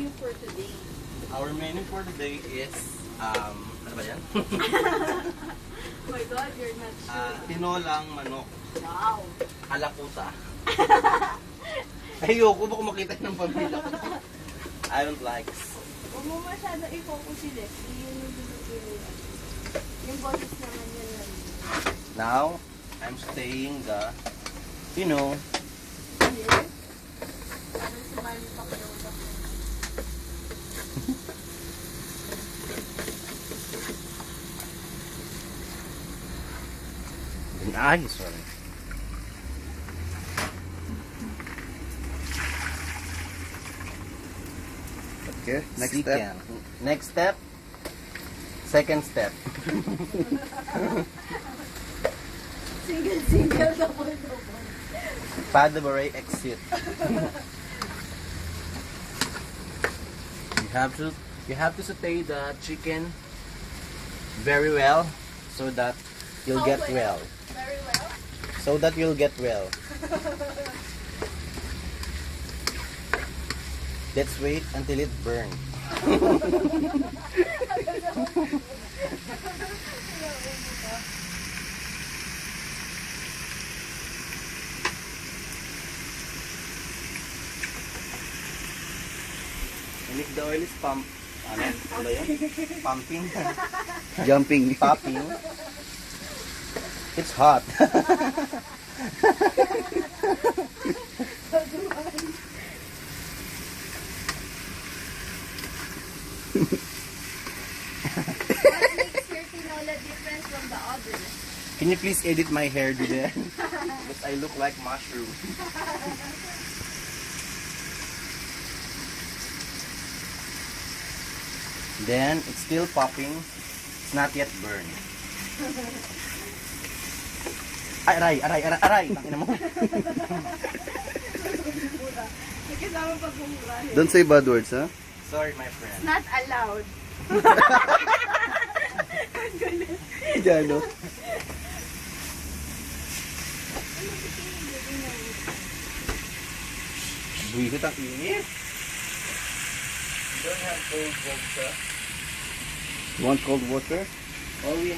menu for today? Our menu for today is, ano ba yan? Oh my God, you're not sure. Tinolang manok. Wow. Alaputa. Ayoko, baka makita ng pamilya ko. I don't like. Huwag mo masyado i-focus si Leslie. Yun yung pinipilihan. Yung boses naman yan lang. Now, I'm staying the, you know, Here. Ano sumali pa kayo sa ay, sorry. Okay, next Chicken. step. Next step. Second step. Single, double. Padbury exit. You have to saute the chicken very well so that you'll get well. Very well. So that you'll get well. Let's wait until it burns. And if the oil is ano ba yun? Pumping. Jumping. Popping. It's hot. What makes your tinola different from the others? Can you please edit my hair today? Because I look like mushroom. Then, it's still popping. It's not yet burned. Ay, aray! Tangina mo. May kasama pagmumurahin. Don't say bad words, ha? Sorry, my friend. Not allowed. Diyan, no? Buwisit ang init. You don't have cold water. You want cold water? All we